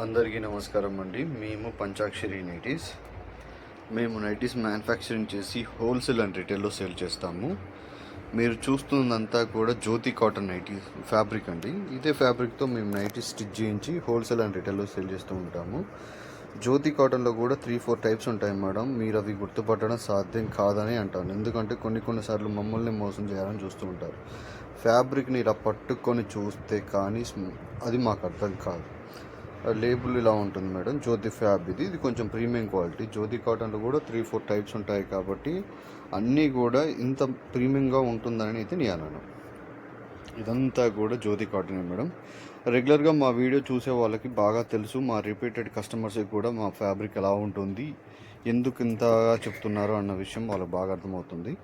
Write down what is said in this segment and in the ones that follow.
అందరికీ నమస్కారం అండి. మేము పంచాక్షరి నైటీస్. మేము నైటీస్ మ్యానుఫ్యాక్చరింగ్ చేసి హోల్సేల్ అండ్ రిటైల్లో సేల్ చేస్తాము. మీరు చూస్తున్నదంతా కూడా జ్యోతి కాటన్ నైటీస్ ఫ్యాబ్రిక్ అండి. ఇదే ఫ్యాబ్రిక్తో మేము నైటీస్ స్టిచ్ చేయించి హోల్సేల్ అండ్ రిటైల్లో సేల్ చేస్తూ ఉంటాము. జ్యోతి కాటన్లో కూడా 3-4 టైప్స్ ఉంటాయి మేడం. మీరు అవి గుర్తుపట్టడం సాధ్యం కాదని అంటాను. ఎందుకంటే కొన్నిసార్లు మమ్మల్ని మోసం చేయాలని చూస్తూ ఉంటారు. ఫ్యాబ్రిక్ని ఇలా పట్టుకొని చూస్తే కానీ అది మాకు అర్థం కాదు. లేబుల్ ఇలా ఉంటుంది మేడం. జ్యోతి ఫ్యాబ్ ఇది కొంచెం ప్రీమియం క్వాలిటీ. జ్యోతి కాటన్లో కూడా 3-4 టైప్స్ ఉంటాయి కాబట్టి అన్నీ కూడా ఇంత ప్రీమియంగా ఉంటుందని అయితే నేను అన్నాను. ఇదంతా కూడా జ్యోతి కాటనే మేడం. రెగ్యులర్గా మా వీడియో చూసే వాళ్ళకి బాగా తెలుసు. మా రిపీటెడ్ కస్టమర్స్కి కూడా మా ఫ్యాబ్రిక్ ఎలా ఉంటుంది, ఎందుకు ఇంతగా చెప్తున్నారు అన్న విషయం వాళ్ళకి బాగా అర్థమవుతుంది.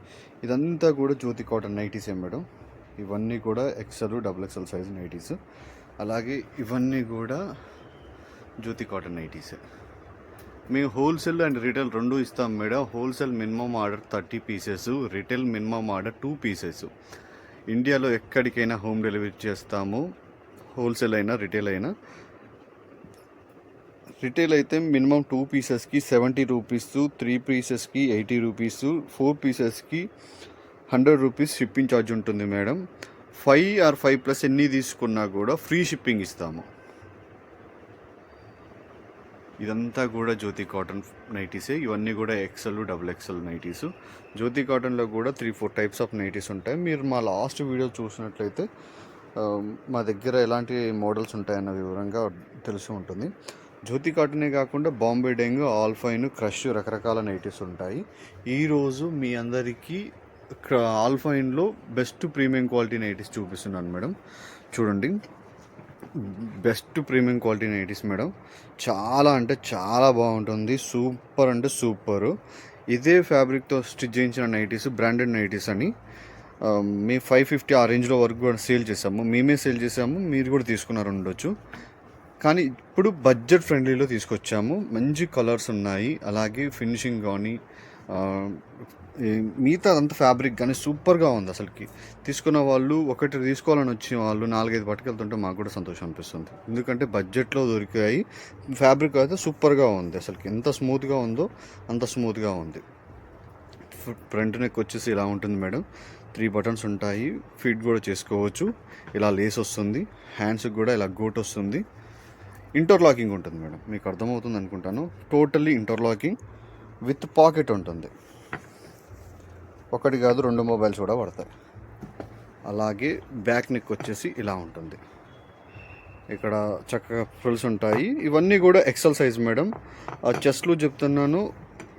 ఇదంతా కూడా జ్యోతి కాటన్ నైటీసే మేడం. ఇవన్నీ కూడా XL, XXL సైజ్ నైటీస్. అలాగే ఇవన్నీ కూడా జ్యోతి కాటన్ నైటీస్. మేము హోల్సేల్ అండ్ రిటైల్ రెండు ఇస్తాం madam. Wholesale minimum order 30 pieces, retail minimum order 2 pieces. ఇండియాలో ఎక్కడికైనా హోమ్ డెలివరీ చేస్తాము. హోల్సేల్ అయినా రిటైల్ అయినా. రిటైల్ అయితే minimum 2 పీసెస్కి 70 rupees, 3 పీసెస్కి 80 rupees, 4 పీసెస్కి 100 rupees shipping charge ఉంటుంది మేడం. 5 or 5+ ఎన్ని తీసుకున్నా కూడా ఫ్రీ షిప్పింగ్ ఇస్తాము. ఇదంతా కూడా జ్యోతి కాటన్ నైటీసే. ఇవన్నీ కూడా XL, XXL నైటీస్. జ్యోతి కాటన్లో కూడా 3-4 టైప్స్ ఆఫ్ నైటీస్ ఉంటాయి. మీరు మా లాస్ట్ వీడియో చూసినట్లయితే మా దగ్గర ఎలాంటి మోడల్స్ ఉంటాయన్న వివరంగా తెలిసి ఉంటుంది. జ్యోతి కాటనే కాకుండా బాంబే డెంగ్, ఆల్ఫైన్, క్రష్ రకరకాల నైటీస్ ఉంటాయి. ఈరోజు మీ అందరికీ ఆల్ఫైన్లో బెస్ట్ ప్రీమియం క్వాలిటీ నైటీస్ చూపిస్తున్నాను మేడం. చూడండి, best premium quality nighties madam. చాలా అంటే చాలా బాగుంటుంది. సూపర్ అంటే సూపరు. ఇదే ఫ్యాబ్రిక్తో స్టిచ్ చేయించిన నైటీస్ బ్రాండెడ్ నైటీస్ అని మేము 550 ఆ రేంజ్లో వరకు కూడా సేల్ చేసాము. మేమే సేల్ చేసాము, మీరు కూడా తీసుకున్నారు ఉండొచ్చు. కానీ ఇప్పుడు బడ్జెట్ ఫ్రెండ్లీలో తీసుకొచ్చాము. మంచి కలర్స్ ఉన్నాయి. అలాగే ఫినిషింగ్ కానీ మిగతా అంతా ఫ్యాబ్రిక్ కానీ సూపర్గా ఉంది. అసలుకి తీసుకున్న వాళ్ళు ఒకటి తీసుకోవాలని వచ్చిన వాళ్ళు 4-5 పట్టుకెళ్తుంటే మాకు కూడా సంతోషం అనిపిస్తుంది. ఎందుకంటే బడ్జెట్లో దొరికాయి. ఫ్యాబ్రిక్ అయితే సూపర్గా ఉంది. అసలుకి ఎంత స్మూత్గా ఉందో అంత స్మూత్గా ఉంది. ఫ్రంట్ నెక్ వచ్చేసి ఇలా ఉంటుంది మేడం. 3 బటన్స్ ఉంటాయి. ఫిట్ కూడా చేసుకోవచ్చు. ఇలా లేస్ వస్తుంది. హ్యాండ్స్కి కూడా ఇలా గోట్ వస్తుంది. ఇంటర్లాకింగ్ ఉంటుంది మేడం. మీకు అర్థమవుతుంది అనుకుంటాను. టోటల్లీ ఇంటర్లాకింగ్ విత్ పాకెట్ ఉంటుంది. ఒకటి కాదు 2 మొబైల్స్ కూడా పడతాయి. అలాగే బ్యాక్ నెక్ వచ్చేసి ఇలా ఉంటుంది. ఇక్కడ చక్కగా ఫ్రిల్స్ ఉంటాయి. ఇవన్నీ కూడా XL సైజ్ మేడం. చెస్ట్లో చెప్తున్నాను.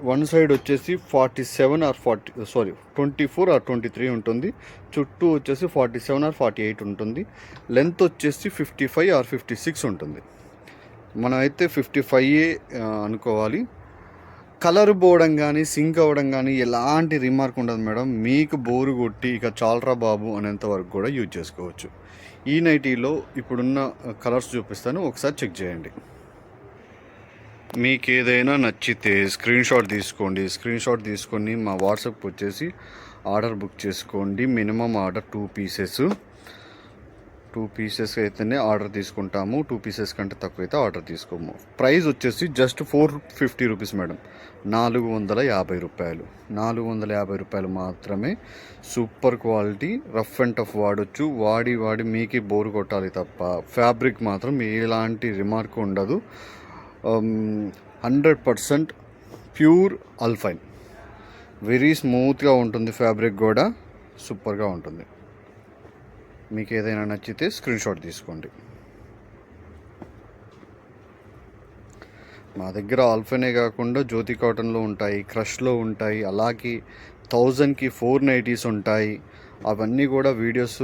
వన్ సైడ్ వచ్చేసి 24 or 23 ఉంటుంది. చుట్టూ వచ్చేసి 47 or 48 ఉంటుంది. లెంత్ వచ్చేసి 55 or 56 ఉంటుంది. మనం అయితే 55 అనుకోవాలి. కలర్ పోవడం కానీ సింక్ అవ్వడం కానీ ఎలాంటి రిమార్క్ ఉండదు మేడం. మీకు బోరు కొట్టి ఇక చాలరా బాబు అనేంత వరకు కూడా యూజ్ చేసుకోవచ్చు. ఈ నైటీలో ఇప్పుడున్న కలర్స్ చూపిస్తాను, ఒకసారి చెక్ చేయండి. మీకు ఏదైనా నచ్చితే స్క్రీన్ షాట్ తీసుకోండి. స్క్రీన్ షాట్ తీసుకొని మా వాట్సాప్ వచ్చేసి ఆర్డర్ బుక్ చేసుకోండి. Minimum order 2 pieces. 2 పీసెస్ అయితేనే ఆర్డర్ తీసుకుంటాము. 2 పీసెస్ కంటే తక్కువ అయితే ఆర్డర్ తీసుకోము. ప్రైస్ వచ్చేసి జస్ట్ 450 రూపీస్ మేడం. 450 రూపాయలు. 450 రూపాయలు మాత్రమే. Super quality. Rough and tough వాడచ్చు. వాడి మీకే బోరు కొట్టాలి తప్ప ఫ్యాబ్రిక్ మాత్రం ఎలాంటి రిమార్క్ ఉండదు. 100% ప్యూర్ ఆల్ఫైన్. వెరీ స్మూత్గా ఉంటుంది. ఫ్యాబ్రిక్ కూడా సూపర్గా ఉంటుంది. మీకు ఏదైనా నచ్చితే స్క్రీన్ షాట్ తీసుకోండి. మా దగ్గర ఆల్ఫైనే కాకుండా జ్యోతి కాటన్లో ఉంటాయి, క్రష్లో ఉంటాయి, అలాగే 1000కి 4 నైటీస్ ఉంటాయి. అవన్నీ కూడా వీడియోస్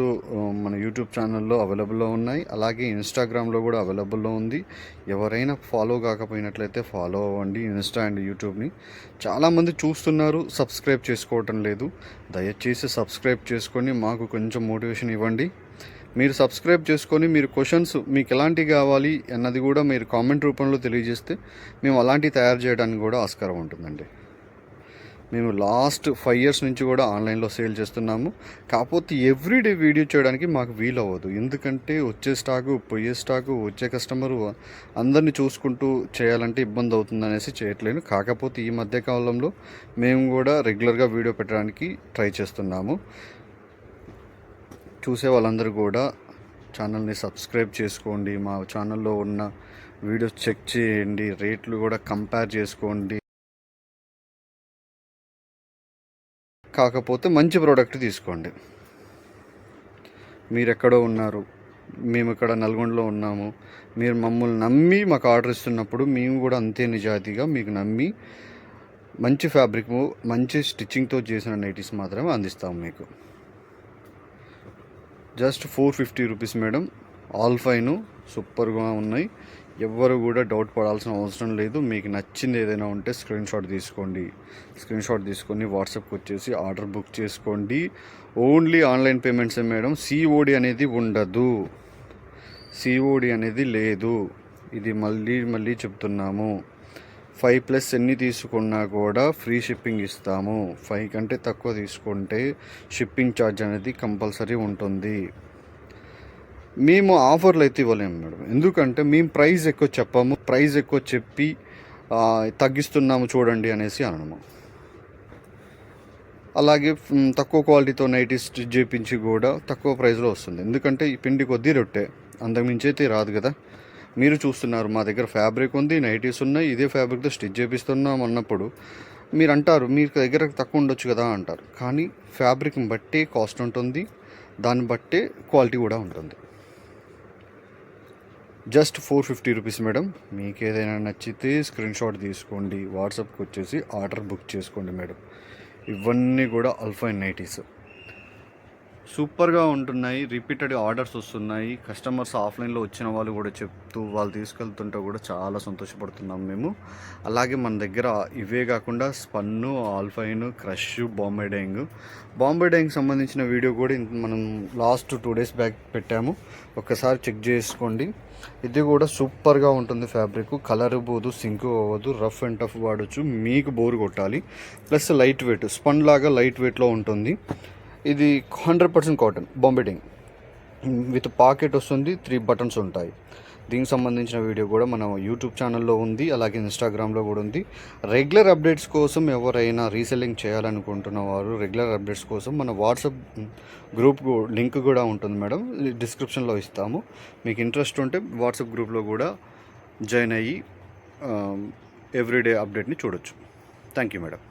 మన యూట్యూబ్ ఛానల్లో అవైలబుల్లో ఉన్నాయి. అలాగే ఇన్స్టాగ్రామ్లో కూడా అవైలబుల్లో ఉంది. ఎవరైనా ఫాలో కాకపోయినట్లయితే ఫాలో అవ్వండి ఇన్స్టా అండ్ యూట్యూబ్ని. చాలామంది చూస్తున్నారు, సబ్స్క్రైబ్ చేసుకోవటం లేదు. దయచేసి సబ్స్క్రైబ్ చేసుకొని మాకు కొంచెం మోటివేషన్ ఇవ్వండి. మీరు సబ్స్క్రైబ్ చేసుకొని మీరు క్వశ్చన్స్ మీకు ఎలాంటివి కావాలి అన్నది కూడా మీరు కామెంట్ రూపంలో తెలియజేస్తే మేము అలాంటివి తయారు చేయడానికి కూడా ఆస్కారం ఉంటుందండి. మేము లాస్ట్ 5 years నుంచి కూడా ఆన్లైన్లో సేల్ చేస్తున్నాము. కాకపోతే ఎవ్రీడే వీడియో చేయడానికి మాకు వీలవ్వదు. ఎందుకంటే వచ్చే స్టాకు, పోయే స్టాకు, వచ్చే కస్టమరు అందరినీ చూసుకుంటూ చేయాలంటే ఇబ్బంది అవుతుందనేసి చేయట్లేను. కాకపోతే ఈ మధ్య కాలంలో మేము కూడా రెగ్యులర్గా వీడియో పెట్టడానికి ట్రై చేస్తున్నాము. చూసే వాళ్ళందరూ కూడా ఛానల్ని సబ్స్క్రైబ్ చేసుకోండి. మా ఛానల్లో ఉన్న వీడియోస్ చెక్ చేయండి, రేట్లు కూడా కంపేర్ చేసుకోండి. కాకపోతే మంచి ప్రోడక్ట్ తీసుకోండి. మీరు ఎక్కడో ఉన్నారు, మేము ఇక్కడ నల్గొండలో ఉన్నాము. మీరు మమ్మల్ని నమ్మి మాకు ఆర్డర్ ఇస్తున్నప్పుడు మేము కూడా అంతే నిజాయితీగా మీకు నమ్మి మంచి ఫ్యాబ్రిక్, మంచి స్టిచ్చింగ్తో చేసిన నైటీస్ మాత్రమే అందిస్తాము మీకు. Just 450 rupees madam. All fine సూపర్గా ఉన్నాయి. ఎవ్వరు కూడా డౌట్ పడాల్సిన అవసరం లేదు. మీకు నచ్చింది ఏదైనా ఉంటే స్క్రీన్ షాట్ తీసుకొని వాట్సాప్కి వచ్చేసి ఆర్డర్ బుక్ చేసుకోండి. ఓన్లీ ఆన్లైన్ పేమెంట్సే మేడం. సిఓడి అనేది ఉండదు, సిఓడి అనేది లేదు. ఇది మళ్ళీ చెప్తున్నాము. 5+ ఎన్ని తీసుకున్నా కూడా ఫ్రీ షిప్పింగ్ ఇస్తాము. 5 కంటే తక్కువ తీసుకుంటే షిప్పింగ్ ఛార్జ్ అనేది కంపల్సరీ ఉంటుంది. మేము ఆఫర్లు అయితే ఇవ్వలేము మేడం, ఎందుకంటే మేము ప్రైస్ ఎక్కువ చెప్పాము. ప్రైస్ ఎక్కువ చెప్పి తగ్గిస్తున్నాము చూడండి అనేసి అనము. అలాగే తక్కువ క్వాలిటీతో నైటీస్ స్టిచ్ చేయించి కూడా తక్కువ ప్రైస్లో వస్తుంది. ఎందుకంటే ఈ పిండి కొద్దీ రొట్టె, అంతకుమించి అయితే రాదు కదా. మీరు చూస్తున్నారు మా దగ్గర ఫ్యాబ్రిక్ ఉంది, నైటీస్ ఉన్నాయి, ఇదే ఫ్యాబ్రిక్తో స్టిచ్ చేపిస్తున్నాం అన్నప్పుడు మీరు అంటారు మీ దగ్గర తక్కువ ఉండొచ్చు కదా అంటారు. కానీ ఫ్యాబ్రిక్ని బట్టే కాస్ట్ ఉంటుంది, దాన్ని బట్టే క్వాలిటీ కూడా ఉంటుంది. Just 450 rupees madam. మీకు ఏదైనా నచ్చితే స్క్రీన్ షాట్ తీసుకోండి, వాట్సాప్కి వచ్చేసి ఆర్డర్ బుక్ చేసుకోండి మేడం. ఇవన్నీ కూడా అల్ఫైన్ నైటీస్ సూపర్గా ఉంటున్నాయి. రిపీటెడ్ ఆర్డర్స్ వస్తున్నాయి. కస్టమర్స్ ఆఫ్లైన్లో వచ్చిన వాళ్ళు కూడా చెప్తూ వాళ్ళు తీసుకెళ్తుంటే కూడా చాలా సంతోషపడుతున్నాం మేము. అలాగే మన దగ్గర ఇవే కాకుండా స్పన్ను, ఆల్ఫైన్, క్రష్, బాంబే డైయింగ్ సంబంధించిన వీడియో కూడా మనం లాస్ట్ 2 days బ్యాక్ పెట్టాము. ఒక్కసారి చెక్ చేసుకోండి. ఇది కూడా సూపర్గా ఉంటుంది. ఫ్యాబ్రిక్ కలర్ పోదు, సింక్ అవ్వదు, రఫ్ అండ్ టఫ్ వాడచ్చు, మీకు బోర్ కొట్టాలి. ప్లస్ లైట్ వెయిట్, స్పన్ లాగా లైట్ వెయిట్లో ఉంటుంది. ఇది 100% cotton, Bombay dyeing with pocket వస్తుంది, 3 buttons ఉంటాయి. దీనికి సంబంధించిన వీడియో కూడా మన యూట్యూబ్ ఛానల్లో ఉంది, అలాగే ఇన్స్టాగ్రామ్లో కూడా ఉంది. రెగ్యులర్ అప్డేట్స్ కోసం ఎవరైనా రీసెల్లింగ్ చేయాలనుకుంటున్న వారు రెగ్యులర్ అప్డేట్స్ కోసం మన వాట్సాప్ గ్రూప్ లింక్ కూడా ఉంటుంది మేడం, డిస్క్రిప్షన్లో ఇస్తాము. మీకు ఇంట్రెస్ట్ ఉంటే వాట్సాప్ గ్రూప్లో కూడా జాయిన్ అయ్యి ఎవ్రీడే అప్డేట్ని చూడొచ్చు. Thank you madam.